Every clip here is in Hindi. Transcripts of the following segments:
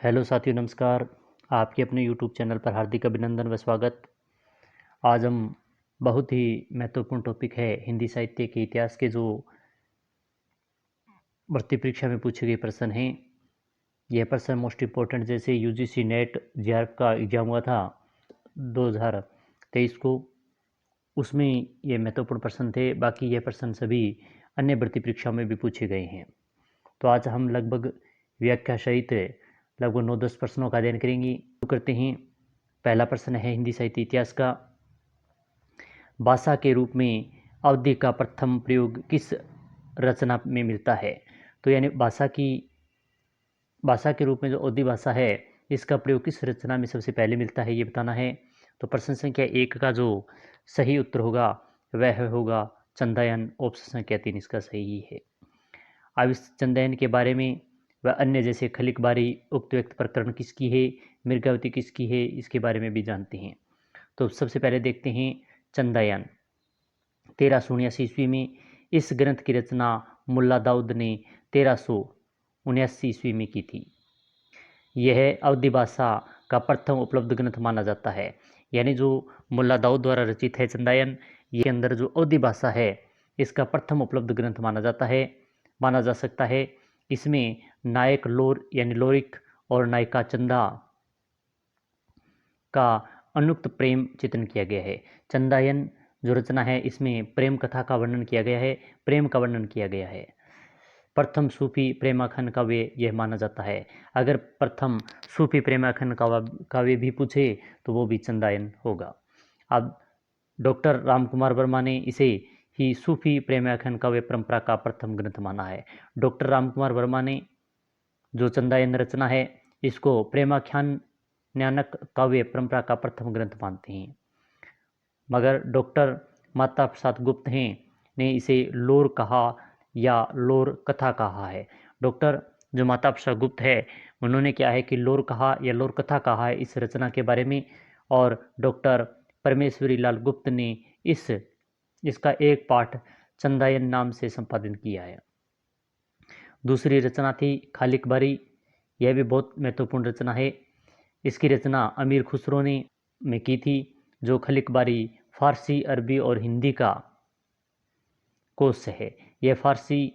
हेलो साथियों, नमस्कार। आपके अपने यूट्यूब चैनल पर हार्दिक अभिनंदन व स्वागत। आज हम बहुत ही महत्वपूर्ण टॉपिक है हिंदी साहित्य के इतिहास के जो भर्ती परीक्षा में पूछे गए प्रश्न हैं। यह प्रश्न मोस्ट इम्पोर्टेंट, जैसे यूजीसी नेट जेआरएफ का एग्जाम हुआ था 2023 को, उसमें ये महत्वपूर्ण प्रश्न थे। बाकी यह प्रश्न सभी अन्य भर्ती परीक्षाओं में भी पूछे गए हैं। तो आज हम लगभग व्याख्या सहित लगभग 9-10 प्रश्नों का अध्ययन करेंगे। शुरू करते हैं। पहला प्रश्न है हिंदी साहित्य इतिहास का। भाषा के रूप में अवधि का प्रथम प्रयोग किस रचना में मिलता है? तो यानी भाषा के रूप में जो अवधि भाषा है, इसका प्रयोग किस रचना में सबसे पहले मिलता है, ये बताना है। तो प्रश्न संख्या 1 का जो सही उत्तर होगा वह होगा चंदायन। ऑप्शन संख्या 3 इसका सही है। अब इस चंदायन के बारे में व अन्य जैसे खलिकबारी, उक्त व्यक्त प्रकरण किसकी है, मृगावती किसकी है, इसके बारे में भी जानते हैं। तो सबसे पहले देखते हैं चंदायन। 1379 ईस्वी में इस ग्रंथ की रचना मुल्ला दाऊद ने 1379 ईस्वी में की थी। यह अवधी भाषा का प्रथम उपलब्ध ग्रंथ माना जाता है। यानी जो मुल्ला दाऊद द्वारा रचित है चंदायन, ये अंदर जो अवधी भाषा है इसका प्रथम उपलब्ध ग्रंथ माना जा सकता है। इसमें नायक लोर यानी लोरिक और नायिका चंदा का अनुक्त प्रेम चित्रण किया गया है। चंदायन जो रचना है इसमें प्रेम कथा का वर्णन किया गया है, प्रेम का वर्णन किया गया है। प्रथम सूफी प्रेमाखंड काव्य यह माना जाता है। अगर प्रथम सूफी प्रेमाखंड काव्य भी पूछे तो वो भी चंदायन होगा। अब डॉक्टर रामकुमार वर्मा ने इसे ही सूफी प्रेमाखंड काव्य परंपरा का प्रथम ग्रंथ माना है। डॉक्टर रामकुमार वर्मा ने जो चंदायन रचना है इसको प्रेमाख्यान न्यानक काव्य परंपरा का प्रथम ग्रंथ मानते हैं। मगर डॉक्टर माता प्रसाद गुप्त हैं ने इसे लोर कहा या लोर कथा कहा है। डॉक्टर जो माता प्रसाद गुप्त है उन्होंने क्या है कि लोर कहा या लोर कथा कहा है इस रचना के बारे में, और डॉक्टर परमेश्वरी लाल गुप्त ने इसका एक पाठ चंदायन नाम से संपादन किया है। दूसरी रचना थी खालिकबारी। यह भी बहुत महत्वपूर्ण रचना है। इसकी रचना अमीर खुसरो ने की थी। जो खलिकबारी फारसी, अरबी और हिंदी का कोश है। यह फारसी,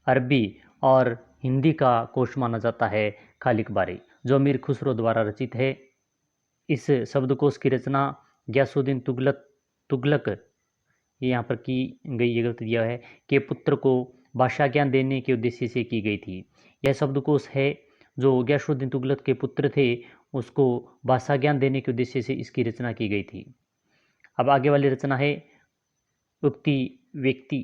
अरबी और हिंदी का कोश माना जाता है खालिकबारी, जो अमीर खुसरो द्वारा रचित है। इस शब्दकोश की रचना गयासुद्दीन तुगलक यहाँ पर की गई, ये गलत दिया है, के पुत्र को भाषा ज्ञान देने के उद्देश्य से की गई थी। यह शब्दकोश है जो गयासुद्दीन तुगलक के पुत्र थे, उसको भाषा ज्ञान देने के उद्देश्य से इसकी रचना की गई थी। अब आगे वाली रचना है उक्ति व्यक्ति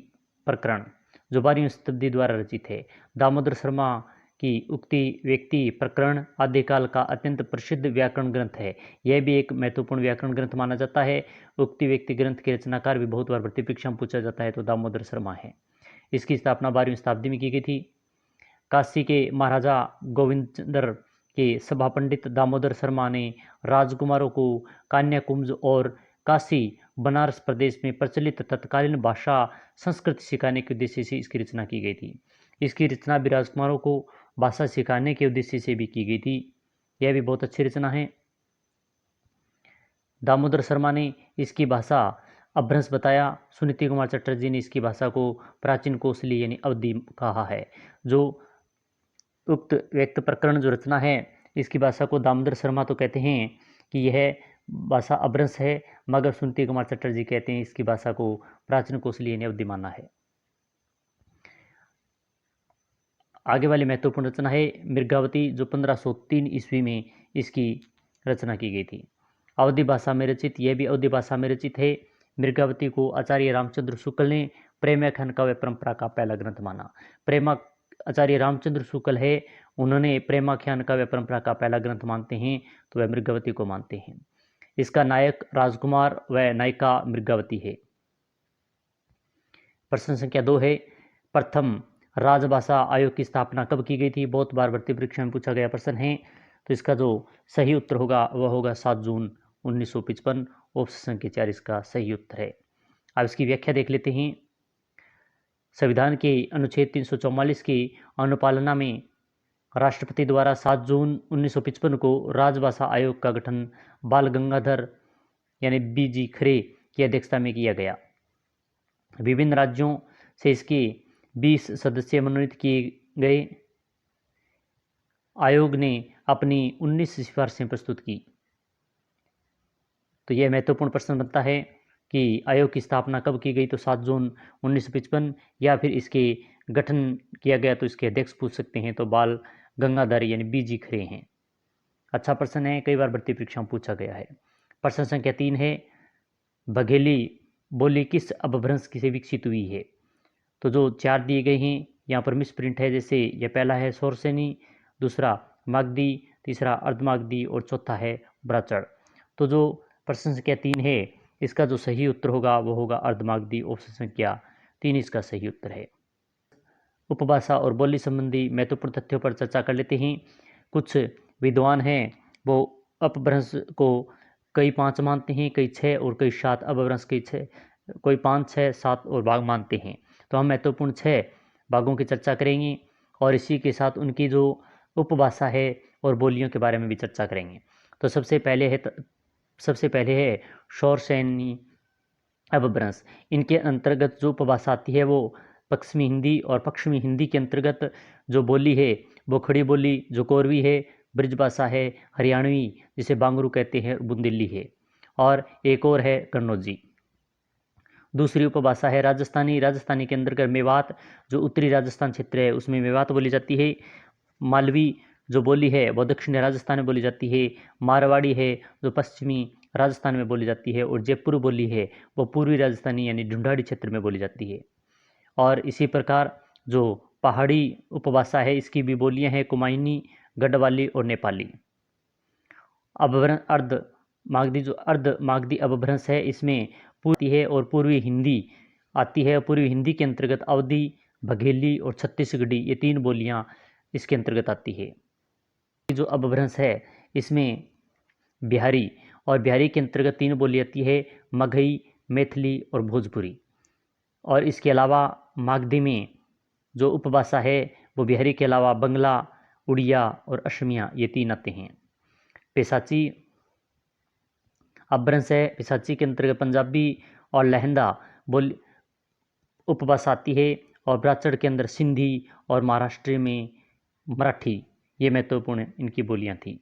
प्रकरण, जो 12वीं शताब्दी द्वारा रचित है। दामोदर शर्मा की उक्ति व्यक्ति प्रकरण आदिकाल का अत्यंत प्रसिद्ध व्याकरण ग्रंथ है। यह भी एक महत्वपूर्ण व्याकरण ग्रंथ माना जाता है। उक्ति व्यक्ति ग्रंथ के रचनाकार भी बहुत बार भर्ती परीक्षा में पूछा जाता है, तो दामोदर शर्मा है। इसकी स्थापना 12वीं शताब्दी में की गई थी। काशी के महाराजा गोविंदचंद्र के सभा पंडित दामोदर शर्मा ने राजकुमारों को कन्याकुब्ज और काशी बनारस प्रदेश में प्रचलित तत्कालीन भाषा संस्कृति सिखाने के उद्देश्य से इसकी रचना की गई थी। इसकी रचना भी राजकुमारों को भाषा सिखाने के उद्देश्य से भी की गई थी। यह भी बहुत अच्छी रचना है। दामोदर शर्मा ने इसकी भाषा अभ्रंश बताया। सुनीति कुमार चटर्जी ने इसकी भाषा को प्राचीन कोसली यानी अवधि कहा है। जो उक्त व्यक्त प्रकरण जो रचना है इसकी भाषा को दामोदर शर्मा तो कहते हैं कि यह भाषा अभ्रंश है, मगर सुनीति कुमार चटर्जी कहते हैं इसकी भाषा को प्राचीन कोसली यानी अवधि माना है। आगे वाली महत्वपूर्ण रचना है मृगावती, जो 1503 ईस्वी में इसकी रचना की गई थी। अवधि भाषा में रचित, यह भी अवधि भाषा में रचित है। मृगावती को आचार्य रामचंद्र शुक्ल ने प्रेमाख्यान काव्य परंपरा का पहला ग्रंथ माना। आचार्य रामचंद्र शुक्ल है, उन्होंने प्रेमाख्यान काव्य परंपरा का पहला ग्रंथ मानते हैं, तो वह मृगावती को मानते हैं। इसका नायक राजकुमार व नायिका मृगावती है। प्रश्न संख्या 2 है प्रथम राजभाषा आयोग की स्थापना कब की गई थी? बहुत बार भर्ती परीक्षा में पूछा गया प्रश्न है। तो इसका जो सही उत्तर होगा वह होगा 7 जून 1955। ऑप्शन संख्या 4 इसका सही उत्तर है। अब इसकी व्याख्या देख लेते हैं। संविधान के अनुच्छेद 344 की अनुपालना में राष्ट्रपति द्वारा 7 जून 1955 को राजभाषा आयोग का गठन बाल गंगाधर यानी बीजी खरे की अध्यक्षता में किया गया। विभिन्न राज्यों से इसके 20 सदस्य मनोनीत किए गए। आयोग ने अपनी 19 सिफारिशें प्रस्तुत की। तो यह महत्वपूर्ण प्रश्न बनता है कि आयोग की स्थापना कब की गई, तो 7 जून 1955, या फिर इसके गठन किया गया तो इसके अध्यक्ष पूछ सकते हैं, तो बाल गंगाधर यानी बीजी खरे हैं। अच्छा प्रश्न है, कई बार भर्ती परीक्षा में पूछा गया है। प्रश्न संख्या 3 है, बघेली बोली किस अपभ्रंश से विकसित हुई है? तो जो 4 दिए गए हैं यहाँ पर मिस प्रिंट है, जैसे यह पहला है शौरसेनी, दूसरा मागधी, तीसरा अर्धमागधी और चौथा है ब्राह्मण। तो जो प्रश्न संख्या 3 है इसका जो सही उत्तर होगा वो होगा अर्धमागधी। ऑप्शन संख्या 3 इसका सही उत्तर है। उपभाषा और बोली संबंधी महत्वपूर्ण तथ्यों पर चर्चा कर लेते हैं। कुछ विद्वान हैं वो अपभ्रंश को कई 5 मानते हैं, कई 6 और कई 7, अपभ्रंश कई 6, कोई 5, 6, 7 और भाग मानते हैं। तो हम महत्वपूर्ण 6 भागों की चर्चा करेंगे और इसी के साथ उनकी जो उपभाषा है और बोलियों के बारे में भी चर्चा करेंगे। तो सबसे पहले है शौरसेनी अपभ्रंश। इनके अंतर्गत जो उपभाषा आती है वो पश्चिमी हिंदी, और पश्चिमी हिंदी के अंतर्गत जो बोली है वो खड़ी बोली जो कोरवी है, ब्रजभाषा है, हरियाणवी जिसे बांगरू कहते हैं, बुंदेली है, और एक और है कन्नौजी। दूसरी उपभाषा है राजस्थानी। राजस्थानी के अंतर्गत मेवात जो उत्तरी राजस्थान क्षेत्र है उसमें मेवात बोली जाती है। मालवी जो बोली है वो दक्षिणी राजस्थान में बोली जाती है। मारवाड़ी है जो पश्चिमी राजस्थान में बोली जाती है, और जयपुर बोली है वो पूर्वी राजस्थानी यानी ढूंढाड़ी क्षेत्र में बोली जाती है। और इसी प्रकार जो पहाड़ी उपभाषा है इसकी भी बोलियां हैं कुमायूनी, गढ़वाली और नेपाली। अर्ध मागधी जो अर्ध मागधी अपभ्रंश है इसमें पूर्वी है और पूर्वी हिंदी आती है। पूर्वी हिंदी के अंतर्गत अवधी, बघेली और छत्तीसगढ़ी ये 3 बोलियां इसके अंतर्गत आती है। जो अपभ्रंश है इसमें बिहारी, और बिहारी के अंतर्गत 3 बोली आती है, मगही, मैथिली और भोजपुरी। और इसके अलावा मागधी में जो उपभाषा है वो बिहारी के अलावा बंगला, उड़िया और असमिया ये 3 आते हैं। पेशाची अपभ्रंश है। पेशाची के अंतर्गत पंजाबी और लहंदा बोली उपभाषा आती है, और ब्राह्मण के अंदर सिंधी और महाराष्ट्र में मराठी ये महत्वपूर्ण इनकी बोलियां थी।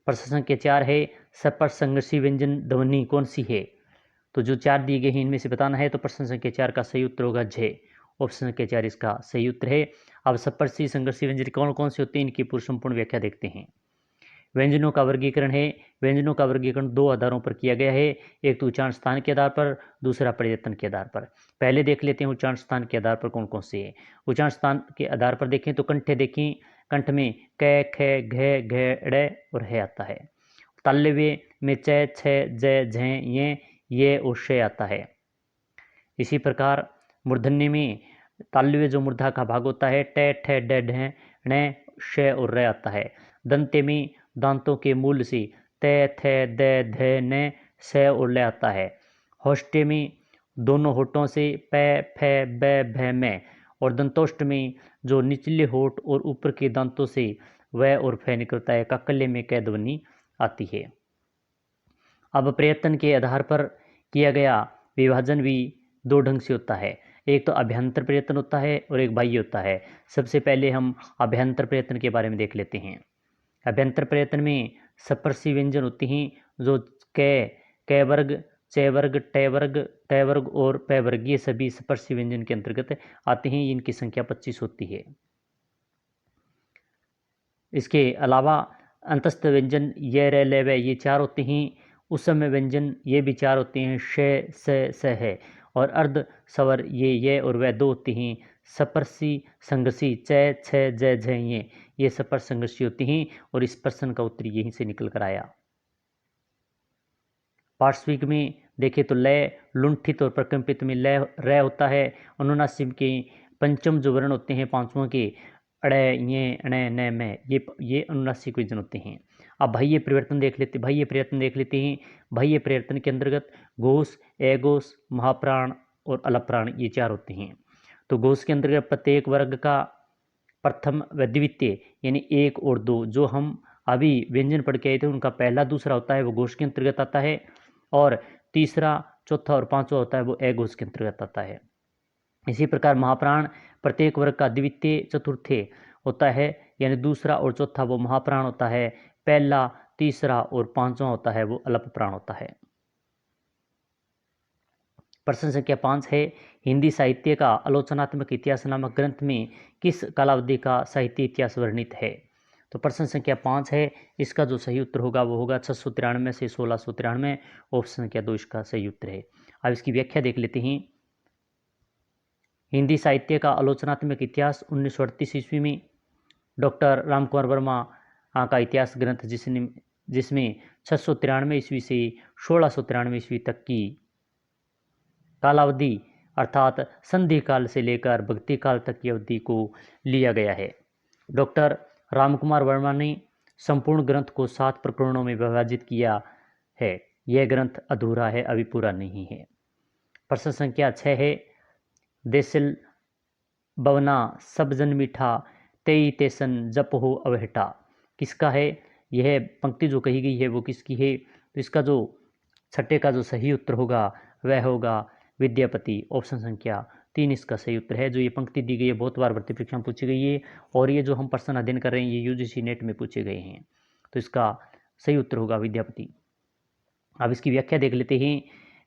प्रश्न संख्या 4 है, स्पर्श संघर्षी व्यंजन ध्वनि कौन सी है? तो जो 4 दिए गए हैं इनमें से बताना है। तो प्रश्न संख्या 4 का सही उत्तर होगा झ। ऑप्शन संख्या 4 इसका सही उत्तर है। अब स्पर्शी संघर्षी व्यंजन कौन कौन से होते हैं इनकी पूर्ण संपूर्ण व्याख्या देखते हैं। व्यंजनों का वर्गीकरण है। व्यंजनों का वर्गीकरण 2 आधारों पर किया गया है, एक तो उच्चारण स्थान के आधार पर, दूसरा प्रयत्न के आधार पर। पहले देख लेते हैं उच्चारण स्थान के आधार पर कौन कौन से है। उच्चारण स्थान के आधार पर देखें तो कंठ देखें, कंठ में क, ख, घ, घ, ड़ और है आता है। तालव्य में च, छ, ज, झ, ये और श आता है। इसी प्रकार मूर्धन्य में तालव्य जो मूर्धा का भाग होता है ट, ठ, ड, ढ, ण, श और र आता है। दंत्य में दांतों के मूल से त, थ, द, ध, न, स और ल आता है। होष्टे में दोनों होठों से प, फ, ब, भ, म, और दंतोष्ट में जो निचले होठ और ऊपर के दांतों से व और फ निकलता है। काकल्य में क ध्वनि आती है। अब प्रयत्न के आधार पर किया गया विभाजन भी 2 ढंग से होता है, एक तो अभ्यंतर प्रयत्न होता है और एक बाह्य होता है। सबसे पहले हम अभ्यंतर प्रयत्न के बारे में देख लेते हैं। अभ्यंतर प्रयत्न में स्पर्शी व्यंजन होते हैं जो क वर्ग, च वर्ग, ट वर्ग, त वर्ग और प वर्ग ये सभी स्पर्शी व्यंजन के अंतर्गत आते हैं। इनकी संख्या 25 होती है। इसके अलावा अंतस्थ व्यंजन य, र, ल, व ये 4 होते हैं। उसम व्यंजन ये भी 4 होते हैं, श, स है। और अर्ध स्वर ये और वह 2 होते हैं। स्पर्शी संघर्षी च, छ, ज, झ ये स्पर्श संघर्षी होते हैं। और इस प्रश्न का उत्तर यहीं से निकल कर आया। पार्श्विक में देखें तो लय, लुंठित और प्रकंपित में लय र होता है। अनुनासिक के पंचम जो वर्ण होते हैं 5वां के अड़, ये, अण, न, म ये अनुनासिक व्यंजन होते हैं। अब बाह्य परिवर्तन देख लेते हैं। बाह्य परिवर्तन के अंतर्गत घोष, एघोष, महाप्राण और अलप्राण ये 4 होते हैं। तो घोष के अंतर्गत प्रत्येक वर्ग का प्रथम व द्वितीय यानी 1 और 2 जो हम अभी व्यंजन पढ़ के आए थे उनका पहला दूसरा होता है वो घोष के अंतर्गत आता है, और तीसरा चौथा और पांचवा होता है वो अघोष के अंतर्गत आता है। इसी प्रकार महाप्राण प्रत्येक वर्ग का द्वितीय चतुर्थे होता है, यानी दूसरा और चौथा वो महाप्राण होता है, पहला तीसरा और पांचवा होता है वो अल्प प्राण होता है। प्रश्न संख्या 5 है, हिंदी साहित्य का आलोचनात्मक इतिहास नामक ग्रंथ में किस कालावधि का साहित्य इतिहास वर्णित है? तो प्रश्न संख्या 5 है, इसका जो सही उत्तर होगा वो होगा 693 से 1693। ऑप्शन संख्या 2 इसका सही उत्तर है। अब इसकी व्याख्या देख लेते हैं। हिंदी साहित्य का आलोचनात्मक इतिहास 1938 ईस्वी में डॉक्टर रामकुमार वर्मा का इतिहास ग्रंथ जिसमें 693 ईस्वी से 1693 ईस्वी तक की कालावधि अर्थात संधि काल से लेकर भक्ति काल तक की अवधि को लिया गया है। डॉक्टर रामकुमार वर्मा ने संपूर्ण ग्रंथ को 7 प्रकरणों में विभाजित किया है। यह ग्रंथ अधूरा है, अभी पूरा नहीं है। प्रश्न संख्या 6 है, देसल बवना सब जन मीठा तेई तेसन जप हो अवहटा किसका है? यह पंक्ति जो कही गई है वो किसकी है? तो इसका जो छठे का जो सही उत्तर होगा वह होगा विद्यापति। ऑप्शन संख्या 3 इसका सही उत्तर है। जो ये पंक्ति दी गई है बहुत बार भर्ती परीक्षा में पूछी गई है, और ये जो हम प्रश्न अध्ययन कर रहे हैं ये यूजीसी नेट में पूछे गए हैं, तो इसका सही उत्तर होगा विद्यापति। अब इसकी व्याख्या देख लेते हैं।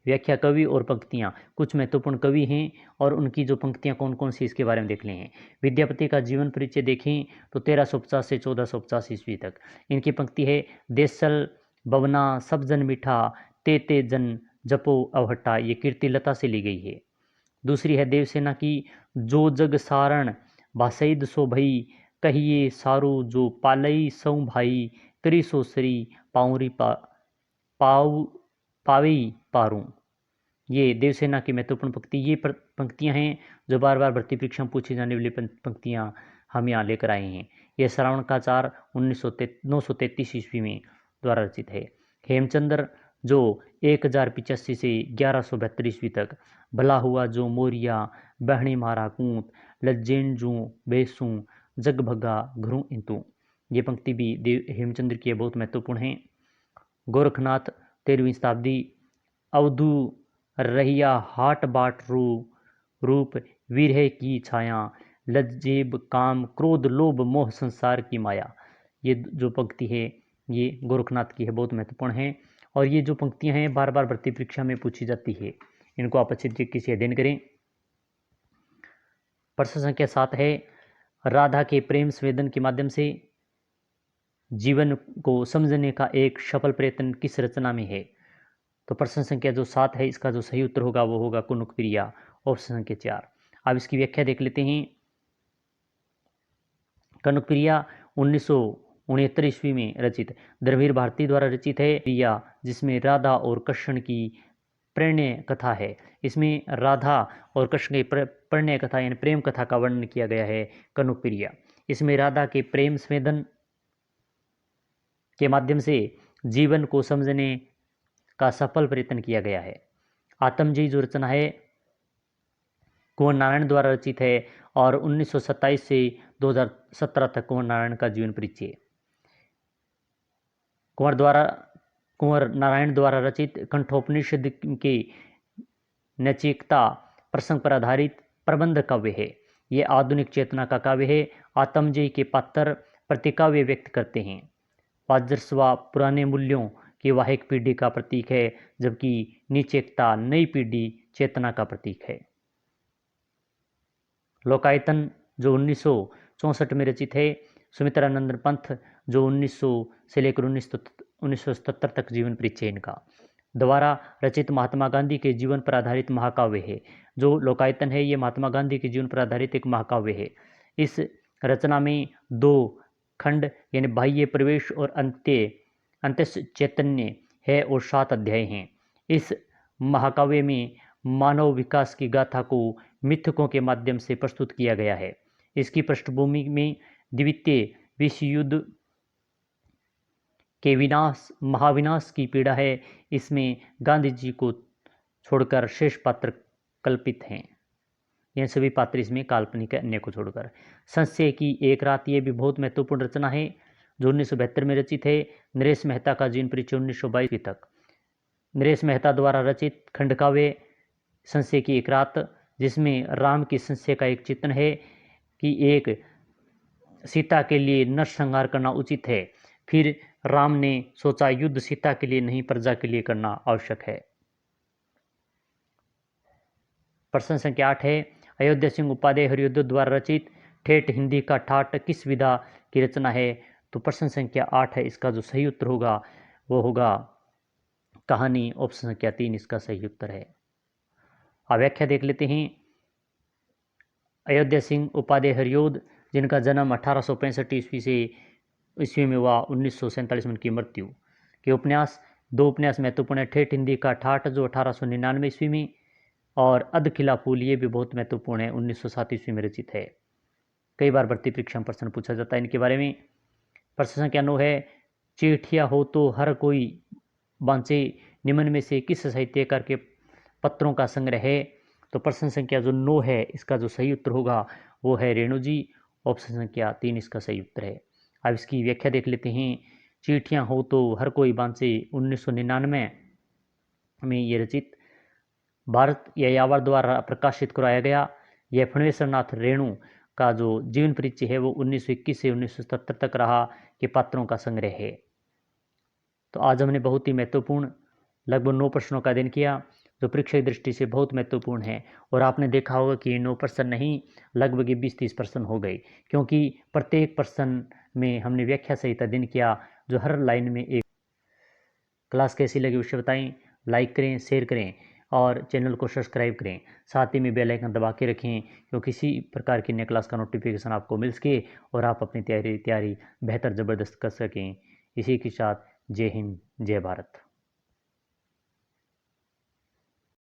व्याख्या कवि और पंक्तियाँ, कुछ महत्वपूर्ण कवि हैं और उनकी जो पंक्तियाँ कौन कौन सी इसके बारे में देख लें। विद्यापति का जीवन परिचय देखें तो 1350 से 1450 ईस्वी तक इनकी पंक्ति है, देसल बवना सब जन मीठा ते ते जन जपो अवहट्टा, ये कीर्तिलता से ली गई है। दूसरी है देवसेना की, जो जग सारण भाषईद सो भई कहिए सारू जो पालई सौ भाई करी सो सरी पाउरी पावी पारूं। ये देवसेना की महत्वपूर्ण पंक्ति, ये पंक्तियां हैं जो बार बार भर्ती परीक्षा में पूछी जाने वाली पंक्तियां हम यहाँ लेकर आए हैं। यह श्रावण का 4 933 ईस्वी में द्वारा रचित है। हेमचंद्र जो 1085 से 1172 ईस्वी तक, भला हुआ जो मोरिया बहनी मारा कूत लज्जेन जू बेसू जग भगा घरू इंतु, ये पंक्ति भी हेमचंद्र की बहुत महत्वपूर्ण है। गोरखनाथ 13वीं शताब्दी, अवधू रहिया हाट बाट रूप विरह की छाया लज्जेब काम क्रोध लोभ मोह संसार की माया, ये जो पंक्ति है ये गोरखनाथ की है, बहुत महत्वपूर्ण है। और ये जो पंक्तियां हैं बार बार भर्ती परीक्षा में पूछी जाती है, इनको आप अच्छी तरीके से अध्ययन करें। प्रश्न संख्या 7 है, राधा के प्रेम संवेदन के माध्यम से जीवन को समझने का एक सफल प्रयत्न किस रचना में है? तो प्रश्न संख्या जो 7 है इसका जो सही उत्तर होगा वो होगा कुनुक प्रिया। ऑप्शन संख्या 4। अब इसकी व्याख्या देख लेते हैं। कनक प्रिया 1969 ईस्वी में रचित द्रविड़ भारती द्वारा रचित है प्रिया, जिसमें राधा और कृष्ण की प्रणय कथा है। इसमें राधा और कृष्ण की प्रणय कथा यानी प्रेम कथा का वर्णन किया गया है कनक प्रिया। इसमें राधा के प्रेम संवेदन के माध्यम से जीवन को समझने का सफल प्रयत्न किया गया है। आत्मजयी जो रचना है कुंवर नारायण द्वारा रचित है और 1927 से 2017 तक कुंवर नारायण का जीवन परिचय। कुंवर नारायण द्वारा रचित कंठोपनिषद के नचिकेता प्रसंग पर आधारित प्रबंध काव्य है। ये आधुनिक चेतना का काव्य है। आत्मजयी के पात्र प्रतिकाव्य व्यक्त करते हैं। वाजरस्वा पुराने मूल्यों की वाहिक पीढ़ी का प्रतीक है, जबकि निचेकता नई पीढ़ी चेतना का प्रतीक है। लोकायतन जो 1964 में रचित है। सुमित्रानंद पंथ जो 1900 से लेकर 1977 तक जीवन परिचय इनका द्वारा रचित महात्मा गांधी के जीवन पर आधारित महाकाव्य है। जो लोकायतन है ये महात्मा गांधी के जीवन पर आधारित एक महाकाव्य है। इस रचना में 2 खंड यानी बाह्य प्रवेश और अंत्य चैतन्य है और 7 अध्याय हैं। इस महाकाव्य में मानव विकास की गाथा को मिथकों के माध्यम से प्रस्तुत किया गया है। इसकी पृष्ठभूमि में द्वितीय विश्व युद्ध के महाविनाश की पीड़ा है। इसमें गांधी जी को छोड़कर शेष पात्र कल्पित हैं। यह सभी पात्र इसमें काल्पनिक है अन्य को छोड़कर। संशय की एक रात ये भी बहुत महत्वपूर्ण रचना है जो 1972 में रचित है। नरेश मेहता का जीवन परिचय 1922 तक। नरेश मेहता द्वारा रचित खंडकाव्य संशय की एक रात, जिसमें राम की संशय का एक चित्रण है कि एक सीता के लिए नरसंहार करना उचित है। फिर राम ने सोचा युद्ध सीता के लिए नहीं प्रजा के लिए करना आवश्यक है। प्रश्न संख्या 8 है अयोध्या सिंह उपाध्याय हरियोद्ध द्वारा रचित ठेठ हिंदी का ठाट किस विधा की रचना है। तो प्रश्न संख्या 8 है, इसका जो सही उत्तर होगा वो होगा कहानी। ऑप्शन संख्या 3 इसका सही उत्तर है। अब व्याख्या देख लेते हैं। अयोध्या सिंह उपाध्याय हरियोद्ध, जिनका जन्म 1865 ईस्वी में हुआ, 1947 में उनकी मृत्यु, के उपन्यास, दो उपन्यास महत्वपूर्ण है। ठेठ हिंदी का ठाठ जो 1899 ईस्वी में, और अध खिला फूल ये भी बहुत महत्वपूर्ण है, 1907 ईस्वी में रचित है। कई बार भर्ती परीक्षा में प्रश्न पूछा जाता है इनके बारे में। प्रश्न संख्या 9 है चिट्ठिया हो तो हर कोई बांचे निम्न में से किस साहित्यकार के पत्रों का संग्रह है। तो प्रश्न संख्या जो 9 है इसका जो सही उत्तर होगा वो है रेणु जी। ऑप्शन संख्या 3 इसका सही उत्तर है। अब इसकी व्याख्या देख लेते हैं। चिट्ठियाँ हो तो हर कोई बांचे 1999 में ये रचित भारत यायावर द्वारा प्रकाशित कराया गया। यह फणवेश्वर नाथ रेणु का जो जीवन परिचय है वो 1921 से 1977 तक रहा के पात्रों का संग्रह है। तो आज हमने बहुत ही महत्वपूर्ण लगभग 9 प्रश्नों का अध्ययन किया जो परीक्षा की दृष्टि से बहुत महत्वपूर्ण है। और आपने देखा होगा कि 9 प्रश्न नहीं, लगभग 20-30 प्रश्न हो गए, क्योंकि प्रत्येक प्रश्न में हमने व्याख्या सहित अध्ययन किया जो हर लाइन में एक। क्लास कैसी लगी उसे बताएं, लाइक करें, शेयर करें और चैनल को सब्सक्राइब करें। साथ ही में बेल आइकन दबा के रखें क्योंकि किसी प्रकार की नई क्लास का नोटिफिकेशन आपको मिल सके और आप अपनी तैयारी बेहतर ज़बरदस्त कर सकें। इसी के साथ जय हिंद, जय भारत।